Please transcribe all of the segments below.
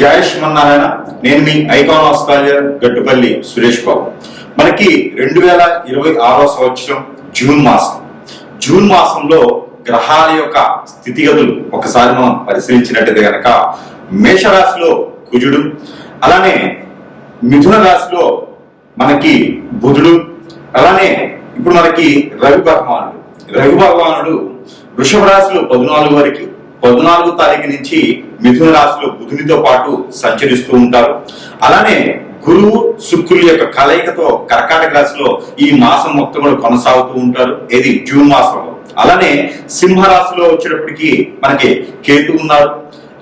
జయ శ్రీమన్నారాయణ. నేను మీ icon astrologer Gattupalli Suresh Babu. మనకి 2026 సంవత్సరం జూన్ మాసంలో గ్రహాల యొక్క స్థితిగతులు ఒకసారి మనం పరిశీలించినట్టయితే కనుక మేషరాశిలో కుజుడు, అలానే మిథున రాశిలో మనకి బుధుడు, అలానే ఇప్పుడు మనకి రవి భగవానుడు వృషభ రాశిలో 14 వరకు 14వ తారీఖు నుంచి మిథున రాశిలో బుధునితో పాటు సంచరిస్తూ ఉంటారు. అలానే గురువు శుక్రుల యొక్క కలయికతో కర్కాటక రాశిలో ఈ మాసం మొత్తం కూడా కొనసాగుతూ ఉంటారు. ఇది జూన్ మాసంలో. అలానే సింహరాశిలో వచ్చేటప్పటికి మనకి కేతు ఉన్నారు.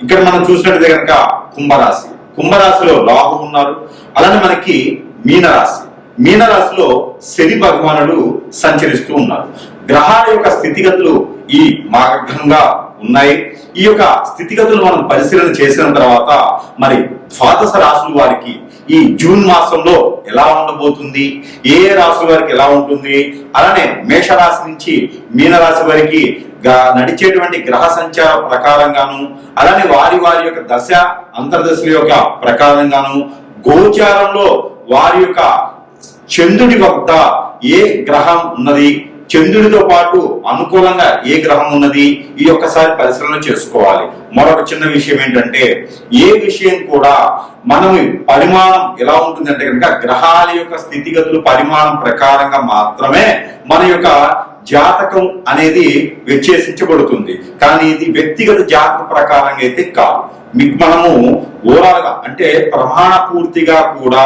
ఇక్కడ మనం చూసినట్లయితే కనుక కుంభరాశిలో రాహు ఉన్నారు. అలానే మనకి మీనరాశిలో శని భగవానుడు సంచరిస్తూ ఉన్నారు. గ్రహాల యొక్క స్థితిగతులు ఈ మార్గంగా ఉన్నాయి. ఈ యొక్క స్థితిగతులు మనం పరిశీలన చేసిన తర్వాత మరి ద్వాదశ రాశుల వారికి ఈ జూన్ మాసంలో ఎలా ఉండబోతుంది, ఏ రాశుల వారికి ఎలా ఉంటుంది, అలానే మేషరాశి నుంచి మీనరాశి వారికి నడిచేటువంటి గ్రహ సంచార ప్రకారంగాను, అలానే వారి యొక్క దశ అంతర్దశల యొక్క ప్రకారంగాను, గోచారంలో వారి యొక్క చంద్రుడి వద్ద ఏ గ్రహం ఉన్నది, చంద్రుడితో పాటు అనుకూలంగా ఏ గ్రహం ఉన్నది, ఈ ఒక్కసారి పరిశీలన చేసుకోవాలి. మరొక చిన్న విషయం ఏంటంటే, ఏ విషయం కూడా మనం పరిమాణం ఎలా ఉంటుందంటే కనుక గ్రహాల యొక్క స్థితిగతులు పరిమాణం ప్రకారంగా మాత్రమే మన యొక్క జాతకం అనేది విశ్లేషించబడుతుంది. కానీ ఇది వ్యక్తిగత జాతక ప్రకారంగా అయితే కాదు. మీకు మనము ఓవరాల్ గా అంటే ప్రమాణ పూర్తిగా కూడా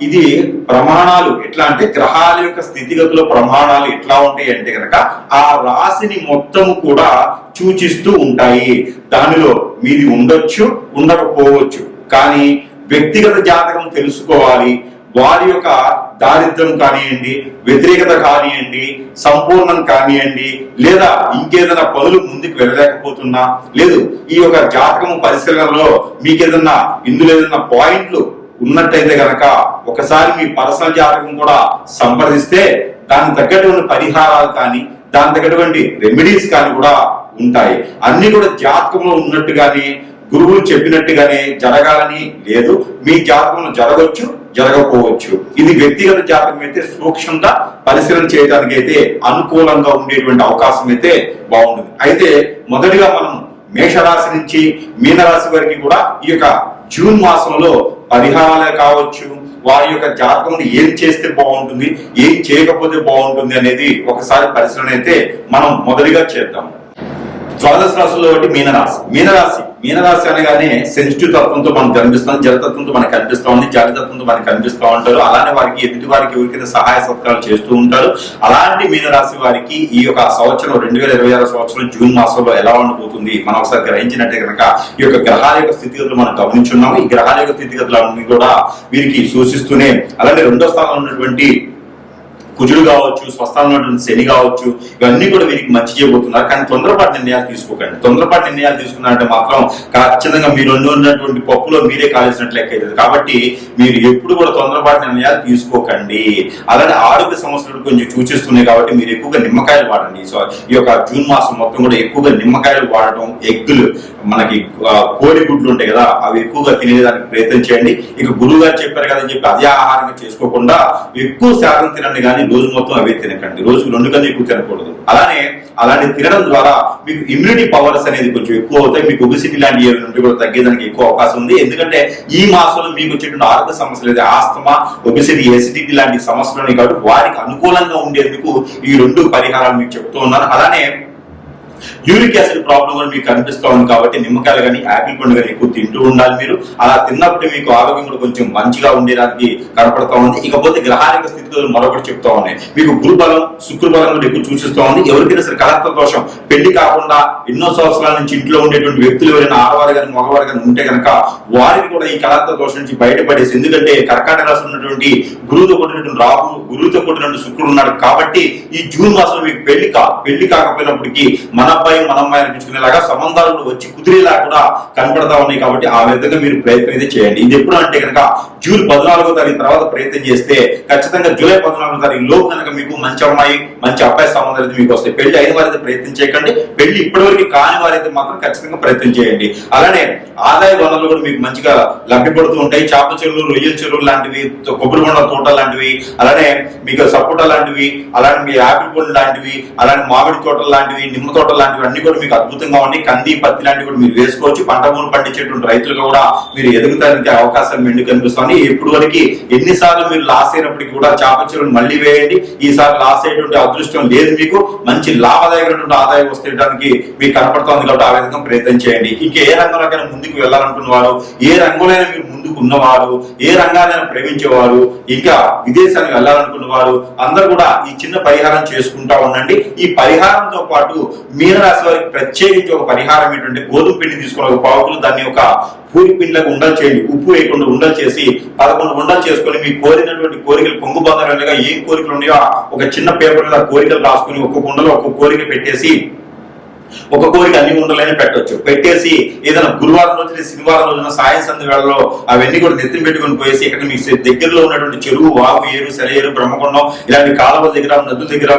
ఇది ప్రమాణాలు ఎట్లా అంటే గ్రహాల యొక్క స్థితిగతుల ప్రమాణాలు ఎట్లా ఉంటాయి అంటే కనుక ఆ రాశిని మొత్తము కూడా సూచిస్తూ ఉంటాయి. దానిలో మీది ఉండొచ్చు, ఉండకపోవచ్చు. కానీ వ్యక్తిగత జాతకం తెలుసుకోవాలి. వారి యొక్క దారిద్ర్యం కానివ్వండి, వ్యతిరేకత కానివ్వండి, సంపూర్ణం కానివ్వండి, లేదా ఇంకేదైనా పనులు ముందుకు వెళ్ళలేకపోతున్నా, లేదు ఈ యొక్క జాతకం పరిశీలనలో మీకు ఇందులో ఏదైనా పాయింట్లు ఉన్నట్టయితే కనుక ఒకసారి మీ పర్సనల్ జాతకం కూడా సంప్రదిస్తే దానికి తగ్గటువంటి పరిహారాలు కానీ, దాని తగ్గటువంటి రెమెడీస్ కానీ కూడా ఉంటాయి. అన్ని కూడా జాతకంలో ఉన్నట్టుగానే గురువులు చెప్పినట్టుగానే జరగాలని లేదు. మీ జాతకంలో జరగవచ్చు, జరగకపోవచ్చు. ఇది వ్యక్తిగత జాతకం అయితే సూక్ష్మంగా పరిశీలన చేయడానికి అయితే అనుకూలంగా ఉండేటువంటి అవకాశం అయితే బాగుంటుంది. అయితే మొదటిగా మనం మేషరాశి నుంచి మీనరాశి వరకు కూడా ఈ యొక్క జూన్ మాసంలో పరిహారాలే కావచ్చు, వారి యొక్క జాతకం ఏం చేస్తే బాగుంటుంది, ఏం చేయకపోతే బాగుంటుంది అనేది ఒకసారి పరిశీలన అయితే మనం మొదటిగా చేద్దాం. ద్వాదశ రాశుల్లో ఒకటి మీనరాశి అనగానే సెన్సిటివ్ తత్వంతో మనకు కనిపిస్తుంది, జలతత్వంతో మనకు కనిపిస్తూ ఉంది, జాతితత్వంతో మనకు కనిపిస్తూ ఉంటారు. అలానే వారికి ఎదుటి వారికి ఎవరికైనా సహాయ సత్కారాలు చేస్తూ ఉంటారు. అలాంటి మీనరాశి వారికి ఈ యొక్క సంవత్సరం 2026 సంవత్సరం జూన్ మాసంలో ఎలా ఉండబోతుంది మనం ఒకసారి గ్రహించినట్టే కనుక ఈ యొక్క గ్రహాల యొక్క స్థితిగతులు మనం గమనించున్నాము. ఈ గ్రహాల యొక్క స్థితిగతులన్నీ కూడా వీరికి సూచిస్తూనే, అలానే 2వ స్థానంలో ఉన్నటువంటి కుజుడు కావచ్చు, స్వస్థానంలో ఉన్నటువంటి శని కావచ్చు, ఇవన్నీ కూడా వీరికి మంచి చేయబోతున్నారు. కానీ తొందరపాటు నిర్ణయాలు తీసుకోకండి. తొందరపాటు నిర్ణయాలు తీసుకున్నారంటే మాత్రం ఖచ్చితంగా మీరు ఉన్నటువంటి పప్పులో మీరే కాలేసినట్లు లెక్క అవుతుంది. కాబట్టి మీరు ఎప్పుడు కూడా తొందరపాటు నిర్ణయాలు తీసుకోకండి. అలానే ఆరోగ్య సమస్యలు కొంచెం సూచిస్తున్నాయి కాబట్టి మీరు ఎక్కువగా నిమ్మకాయలు వాడండి. సో ఈ యొక్క జూన్ మాసం మొత్తం కూడా ఎక్కువగా నిమ్మకాయలు వాడటం, ఎగ్గులు, మనకి కోడి గుడ్లు ఉంటాయి కదా, అవి ఎక్కువగా తినేదానికి ప్రయత్నం చేయండి. ఇక గురువు గారు చెప్పారు కదని చెప్పి అదే ఆహారంగా చేసుకోకుండా ఎక్కువ శాతం తినండి, కానీ రోజు మొత్తం అవే తినకండి. రోజుకు 2 కన్నా ఎక్కువ తినకూడదు. అలాంటి తినడం ద్వారా మీకు ఇమ్యూనిటీ పవర్స్ అనేది కొంచెం ఎక్కువ అవుతాయి. మీకు ఒబిసిటీ లాంటి నుండి కూడా తగ్గేదానికి ఎక్కువ అవకాశం ఉంది. ఎందుకంటే ఈ మాసంలో మీకు వచ్చేటువంటి ఆరోగ్య సమస్యలు అయితే ఆస్తమా, ఒబిసిటీ, ఎసిడిటీ లాంటి సమస్యలు ఉన్నాయి కాబట్టి వారికి అనుకూలంగా ఉండేందుకు ఈ 2 పరిహారాలు మీకు చెప్తూ ఉన్నారు. అలానే యూరిక్ యాసిడ్ ప్రాబ్లం కూడా మీకు కనిపిస్తూ ఉంది కాబట్టి నిమ్మకాయలు కానీ, యాపిల్ పండు కానీ ఎక్కువ తింటూ ఉండాలి. మీరు అలా తిన్నప్పుడు మీకు ఆరోగ్యం కూడా కొంచెం మంచిగా ఉండేదానికి కనపడతా ఉంది. ఇకపోతే గ్రహాల స్థితిగతులు మరొకటి చెప్తా ఉన్నాయి. మీకు గురుబలం, శుక్రబలం కూడా ఎక్కువ సూచిస్తూ ఉంది. ఎవరికైనా సరే కలత్ర దోషం, పెళ్లి కాకుండా ఎన్నో సంవత్సరాల నుంచి ఇంట్లో ఉండేటువంటి వ్యక్తులు ఎవరైనా ఆడవారు కానీ మగవారు కానీ ఉంటే కనుక వారికి కూడా ఈ కలత్ర దోషం నుంచి బయటపడేసి, ఎందుకంటే కర్కాటక రాశి ఉన్నటువంటి గురువుతో కూడినటువంటి రాహు, గురువుతో కూడినటువంటి శుక్రుడు ఉన్నాడు కాబట్టి ఈ జూన్ మాసంలో మీకు పెళ్లి కాకపోయినప్పటికీ మన అబ్బాయి మన అమ్మాయి అనిపించుకునేలాగా సంబంధాలు వచ్చి కుదిరేలా కూడా కనపడతా ఉన్నాయి. కాబట్టి ఆ విధంగా మీరు ప్రయత్నం అయితే చేయండి. ఇది ఎప్పుడు అంటే కనుక జూన్ 14వ తారీఖు తర్వాత ప్రయత్నం చేస్తే ఖచ్చితంగా జూలై 14వ తారీఖు లోపు కనుక మీకు మంచి అమ్మాయి మంచి అబ్బాయి సంబంధాలు అయితే మీకు వస్తాయి. పెళ్లి అయిన వారైతే ప్రయత్నం చేయకండి, పెళ్లి ఇప్పటివరకు కాని వారైతే మాత్రం ఖచ్చితంగా ప్రయత్నం చేయండి. అలానే ఆదాయ వనరులు కూడా మీకు మంచిగా లభ్యపడుతూ ఉంటాయి. చేపల చెరువులు, రొయ్యల చెరువులు లాంటివి, కొబ్బరి బొండ తోటలు లాంటివి, అలానే మీకు సపోటా లాంటివి, అలానే మీ యాపిల్ పండు లాంటివి, అలానే మామిడి తోటలు లాంటివి, నిమ్మ తోటలు లాంటివి అన్ని కూడా మీకు అద్భుతంగా ఉన్నాయి. కంది, పత్తి లాంటివి కూడా మీరు వేసుకోవచ్చు. పంట భూములు పండించేటువంటి రైతులుగా కూడా మీరు ఎదుగుతానికి అవకాశం మెండు కనిపిస్తుంది. ఇప్పుడు వరకు ఎన్నిసార్లు మీరు లాస్ అయినప్పటికీ కూడా చేపల చెరువులు మళ్ళీ వేయండి. ఈసారి లాస్ అయ్యేటువంటి అదృష్టం లేదు, మీకు మంచి లాభదాయకమైనటువంటి ఆదాయం వస్తేయడానికి మీకు కనపడుతోంది కాబట్టి ఆ విధంగా ప్రయత్నం చేయండి. ఇంకా ఏ రంగంలోకైనా ముందుకు వెళ్ళాలనుకున్నవారు, ఏ రంగంలోనైనా మీరు ముందుకు ఉన్నవారు, ఏ రంగాలైనా ప్రేమించేవారు, ఇంకా విదేశానికి వెళ్ళాలనుకున్నవారు అందరూ కూడా ఈ చిన్న పరిహారం చేసుకుంటా ఉండండి. ఈ పరిహారంతో పాటు మీనరాశి వారికి ప్రత్యేకించి ఒక పరిహారం ఏంటంటే గోధుమ పిండి తీసుకుని ఒక పావుకులు దాన్ని ఒక పూరి పిండిలకు ఉండలు చేయండి. ఉప్పు వేయకుండా ఉండలు చేసి 11 ఉండలు చేసుకుని మీ కోరినటువంటి కోరికలు పొంగుబందలుగా ఏం కోరికలు ఉన్నాయో ఒక చిన్న పేపర్ మీద కోరికలు రాసుకుని ఒక్కొక్క ఉండలో ఒక్కొక్క కోరిక పెట్టేసి, ఒక కోరిక అన్ని ఉండలైనా పెట్టవచ్చు. పెట్టేసి ఏదైనా గురువారం రోజున, శనివారం రోజున సాయం సంధి వేళలో అవన్నీ కూడా నెత్తిన పెట్టుకుని పోయేసి ఇక్కడ మీ దగ్గరలో ఉన్నటువంటి చెరువు, వాగు, ఏరు, సెలయేరు, బ్రహ్మకొండం ఇలాంటి కాలువల దగ్గర, నదుల దగ్గర,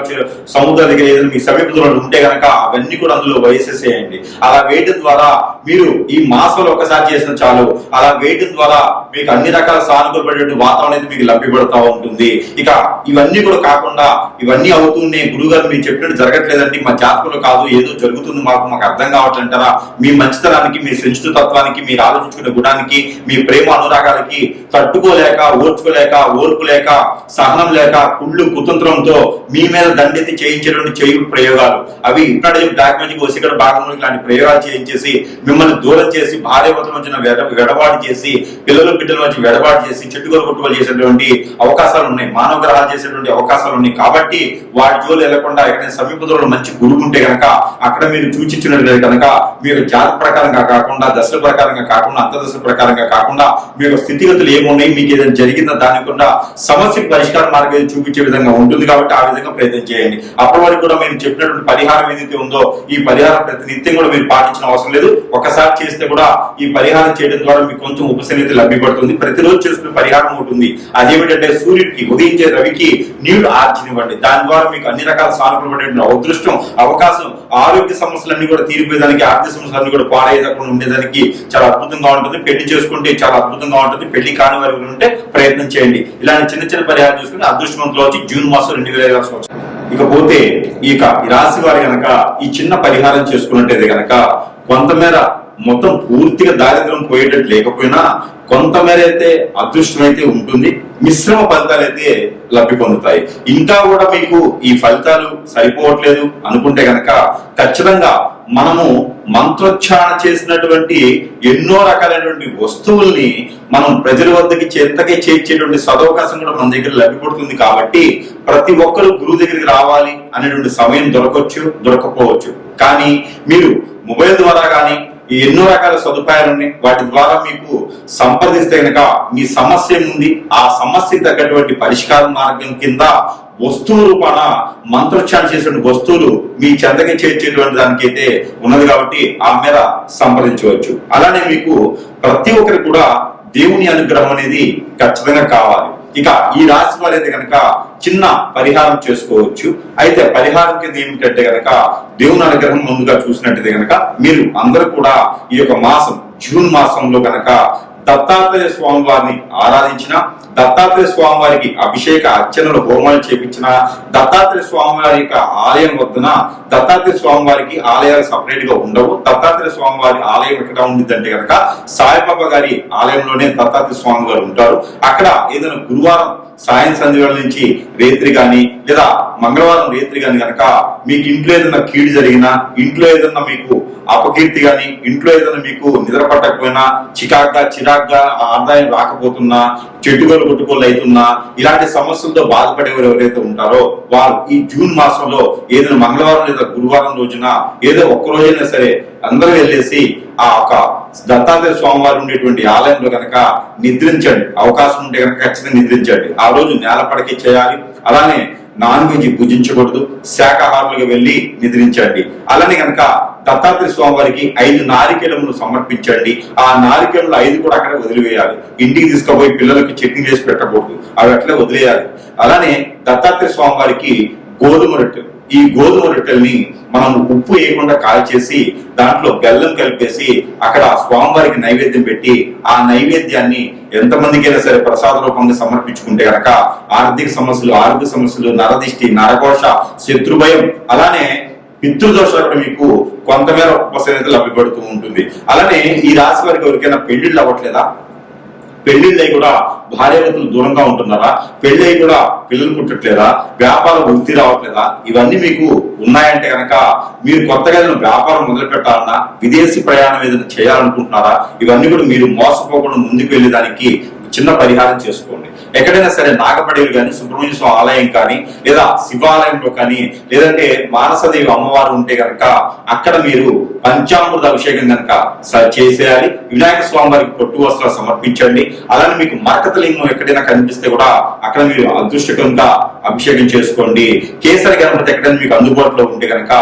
సముద్రాల దగ్గర ఏదైనా మీ సమీపంలో ఉంటే కనుక అవన్నీ కూడా అందులో వేసేసేయండి. అలా వేయడం ద్వారా మీరు ఈ మాసంలో ఒకసారి చేసిన చాలు. అలా వేయడం ద్వారా మీకు అన్ని రకాల సానుకూలపడేటువంటి వాతావరణం అయితే మీకు లభ్యపడతా ఉంటుంది. ఇక ఇవన్నీ కూడా కాకుండా ఇవన్నీ అవుతూనే గురుగారు మీరు చెప్పినట్టు జరగట్లేదండి, మా జాతకంలో కాదు ఏదో జరుగుతుంది మాకు అర్థం కావట్లంటారా? మీ మంచితనానికి, మీ సెన్సిటివ్ తత్వానికి, మీరు ఆలోచించుకునే గుణానికి, మీ ప్రేమ అనురాగాలకి తట్టుకోలేక, ఓర్చుకోలేక, ఓర్పు లేక, సహనం లేక, కుళ్ళు కుతంత్రంతో మీ మీద దండెత్తి చేయించేటువంటి చేయుడు ప్రయోగాలు అవి ఇప్పుడే బ్లాక్ మ్యాజిక్, వసీకరణ, భాగములు లాంటి ప్రయోగాలు చేయించేసి మిమ్మల్ని దూరం చేసి, భార్యాభర్తల మధ్య వెడబాటు చేసి, పిల్లల బిడ్డల మధ్య వెడబాటు చేసి, చెట్టుగోలు కొట్టుకోలు చేసేటువంటి అవకాశాలు ఉన్నాయి. మానవ గ్రహాలు చేసేటువంటి అవకాశాలు ఉన్నాయి. కాబట్టి వాటి జోలు వెళ్లకుండా ఎక్కడైనా సమీపంలో మంచి గురువు ఉంటే కనుక అక్కడ మీరు సూచించినట్లయితే కనుక మీరు జాతక ప్రకారంగా కాకుండా, దశల ప్రకారంగా కాకుండా, అంతర్దశల ప్రకారంగా కాకుండా మీకు స్థితిగతులు ఏమున్నాయి, మీకు ఏదైనా జరిగిందా దాని కూడా సమస్యకు పరిష్కార మార్గం చూపించే విధంగా ఉంటుంది. కాబట్టి ఆ విధంగా ప్రయత్నం చేయండి. అప్పటి వరకు కూడా మీరు చెప్పినటువంటి పరిహారం ఏదైతే ఉందో ఈ పరిహారం ప్రతినిత్యం కూడా మీరు పాటించిన అవసరం లేదు. ఒకసారి చేస్తే కూడా ఈ పరిహారం చేయడం ద్వారా మీకు కొంచెం ఉపశమనం లభ్యపడుతుంది. ప్రతిరోజు చేసుకునే పరిహారం ఉంటుంది. అదేమిటంటే సూర్యుడికి, ఉదయించే రవికి నీళ్లు ఆర్చినివ్వండి. దాని ద్వారా మీకు అన్ని రకాల సానుకూలపడే అదృష్టం, అవకాశం, ఆరోగ్య సమస్యలన్నీ కూడా తీరిపోయేదానికి, ఆర్థిక సమస్యలన్నీ కూడా పాడేయకుండా ఉండేదానికి చాలా అద్భుతంగా ఉంటుంది. పెళ్లి చేసుకుంటే చాలా అద్భుతంగా ఉంటుంది. పెళ్లి కాని వారు ఉంటే ప్రయత్నం చేయండి. ఇలాంటి చిన్న చిన్న పరిహారం చూసుకుని అదృష్టవంతులు వచ్చి జూన్ మాసం 2020 సంవత్సరం. ఇకపోతే ఈ రాశి వారి గనక ఈ చిన్న పరిహారం చేసుకున్నట్టయితే గనక కొంతమేర మొత్తం పూర్తిగా దారిద్ర్యం పోయేటట్టు లేకపోయినా కొంతమేర అయితే అదృష్టం అయితే ఉంటుంది. మిశ్రమ ఫలితాలు అయితే లబ్ధి పొందుతాయి. ఇంకా కూడా మీకు ఈ ఫలితాలు సరిపోవట్లేదు అనుకుంటే గనక ఖచ్చితంగా మనము మంత్రోచ్చారణ చేసినటువంటి ఎన్నో రకాలైనటువంటి వస్తువుల్ని మనం ప్రజల వద్దకి చెంతకే చేర్చేటువంటి సదవకాశం కూడా మన దగ్గర లభ్యపడుతుంది. కాబట్టి ప్రతి ఒక్కరు గురువు దగ్గరికి రావాలి అనేటువంటి సమయం దొరకపోవచ్చు. కానీ మీరు మొబైల్ ద్వారా కానీ ఎన్నో రకాల సదుపాయాలు ఉన్నాయి. వాటి ద్వారా మీకు సంప్రదిస్తే కనుక మీ సమస్య ఉంది, ఆ సమస్యకి తగ్గటువంటి పరిష్కార మార్గం కింద వస్తువు రూపాన మంత్రోచ్చారణ చేసిన వస్తువులు మీ చెంతకి చేర్చేటువంటి దానికైతే ఉన్నది. కాబట్టి ఆ మీద సంప్రదించవచ్చు. అలానే మీకు ప్రతి ఒక్కరికి కూడా దేవుని అనుగ్రహం అనేది ఖచ్చితంగా కావాలి. ఇక ఈ రాశి వారైతే కనుక చిన్న పరిహారం చేసుకోవచ్చు. అయితే పరిహారం కింద ఏమిటంటే కనుక దేవుని అనుగ్రహం ముందుగా చూసినట్టయితే కనుక మీరు అందరూ కూడా ఈ యొక్క మాసం జూన్ మాసంలో కనుక దత్తాత్రేయ స్వామి వారిని ఆరాధించిన, దత్తాత్రేయ స్వామి వారికి అభిషేక అర్చనలు, హోమాలు చేపించిన, దత్తాత్రేయ స్వామి వారి యొక్క ఆలయం వద్దన దత్తాత్రేయ స్వామి వారికి ఆలయాలు సపరేట్ గా ఉండవు. దత్తాత్రేయ స్వామి వారి ఆలయం ఎక్కడ ఉండిద్దంటే కనుక సాయిబాబా గారి ఆలయంలోనే దత్తాత్రేయ స్వామి వారు ఉంటారు. అక్కడ ఏదైనా గురువారం సాయం సంధ్యవేళ నుంచి రేత్రి కానీ లేదా మంగళవారం రేత్రి కానీ కనుక మీకు ఇంట్లో ఏదైనా కీడు జరిగినా, ఇంట్లో ఏదైనా మీకు అపకీర్తి కానీ, ఇంట్లో ఏదైనా మీకు నిద్ర పట్టకపోయినా, చిరాగ్గా ఆదాయం రాకపోతున్నా, చెట్టుగోలు కొట్టుకోలు అవుతున్నా, ఇలాంటి సమస్యలతో బాధపడేవారు ఎవరైతే ఉంటారో వారు ఈ జూన్ మాసంలో ఏదైనా మంగళవారం లేదా గురువారం రోజున ఏదో ఒక్క రోజైనా సరే అందరూ వెళ్ళేసి ఆ ఒక దత్తాత్రేయ స్వామివారు ఉండేటువంటి ఆలయంలో కనుక నిద్రించండి. అవకాశం ఉంటే కనుక ఖచ్చితంగా నిద్రించండి. ఆ రోజు నేల పడకి చేయాలి. అలానే నాన్ వెజ్ భుజించకూడదు. శాకాహారులుగా వెళ్ళి నిద్రించండి. అలానే కనుక దత్తాత్రేయ స్వామి వారికి 5 నారికేళములు సమర్పించండి. ఆ నారికేళములు 5 కూడా అక్కడే వదిలివేయాలి. ఇంటికి తీసుకుపోయి పిల్లలకి చట్నీ చేసి పెట్టకూడదు, అవి అట్లే వదిలేయాలి. అలానే దత్తాత్రేయ స్వామి వారికి గోధుమ రొట్టెలు, ఈ గోధుమ రొట్టెల్ని మనం ఉప్పు వేయకుండా కాల్చేసి దాంట్లో బెల్లం కలిపేసి అక్కడ స్వామివారికి నైవేద్యం పెట్టి ఆ నైవేద్యాన్ని ఎంతమందికైనా సరే ప్రసాద రూపంగా సమర్పించుకుంటే గనక ఆర్థిక సమస్యలు, ఆరోగ్య సమస్యలు, నరదిష్టి, నరఘోష, శత్రుభయం, అలానే పితృదోషాలు కూడా మీకు కొంతమేర ఉపశమనం లభ్యపడుతూ ఉంటుంది. అలానే ఈ రాశి వారికి ఎవరికైనా పెళ్లిళ్ళు అవ్వట్లేదా? పెళ్లిళ్ళై కూడా భార్యాభర్తలు దూరంగా ఉంటున్నారా? పెళ్ళై కూడా పిల్లలు పుట్టట్లేదా? వ్యాపార వృద్ధి రావట్లేదా? ఇవన్నీ మీకు ఉన్నాయంటే కనుక మీరు కొత్తగా ఏదైనా వ్యాపారం మొదలు పెట్టాలన్నా, విదేశీ ప్రయాణం ఏదైనా చేయాలనుకుంటున్నారా? ఇవన్నీ కూడా మీరు మోసపోకుండా ముందుకు వెళ్ళేదానికి చిన్న పరిహారం చేసుకోండి. ఎక్కడైనా సరే నాగపడేలు కానీ, సుబ్రహ్మణ్య స్వామి ఆలయం కానీ, లేదా శివాలయంలో కానీ, లేదంటే మానసదేవి అమ్మవారు ఉంటే కనుక అక్కడ మీరు పంచామృత అభిషేకం కనుక చేసేయాలి. వినాయక స్వామి వారికి పొట్టు వస్త్రాలు సమర్పించండి. అలానే మీకు మరకత లింగం ఎక్కడైనా కనిపిస్తే కూడా అక్కడ మీరు అదృష్టకంగా అభిషేకం చేసుకోండి. కేసరి గణపతి ఎక్కడైనా మీకు అందుబాటులో ఉంటే కనుక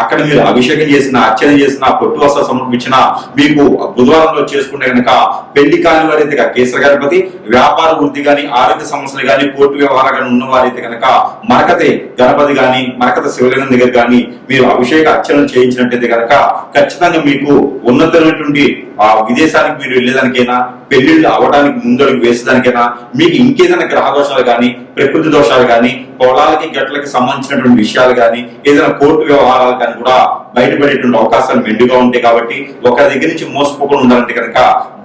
అక్కడ మీరు అభిషేకం చేసిన, అర్చన చేసిన, పొట్టు వస్త్రాలు సమర్పించిన, మీకు బుధవారంలో చేసుకుంటే కనుక పెళ్లి కాని వారైతే కేసరి గణపతి, వ్యాపార వృద్ధి గాని, ఆరోగ్య సమస్యలు గాని, కోర్టు వ్యవహారాలు గాని ఉన్న వారైతే కనుక మరకతి గణపతి గాని, మరకత శివలింగం దగ్గర గాని మీరు అభిషేక అర్చనలు చేయించినట్టయితే కనుక ఖచ్చితంగా మీకు ఉన్నతమైనటువంటి ఆ విదేశానికి మీరు వెళ్ళేదానికైనా, పెళ్లిళ్ళు అవడానికి ముందడుగు వేసేదానికైనా, మీకు ఇంకేదైనా గ్రహ దోషాలు కానీ, ప్రకృతి దోషాలు కానీ, పొలాలకి గట్లకి సంబంధించినటువంటి విషయాలు కానీ, ఏదైనా కోర్టు వ్యవహారాలు కానీ కూడా బయటపడేటువంటి అవకాశాలు మెండుగా ఉంటాయి. కాబట్టి ఒకరి దగ్గర నుంచి మోసపోకుండా ఉండాలంటే కనుక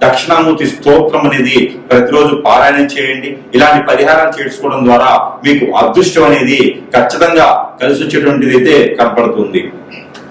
దక్షిణామూర్తి స్తోత్రం అనేది ప్రతిరోజు పారాయణం చేయండి. ఇలాంటి పరిహారాలు చేసుకోవడం ద్వారా మీకు అదృష్టం అనేది ఖచ్చితంగా కలిసి వచ్చేటువంటిది అయితే కనపడుతుంది.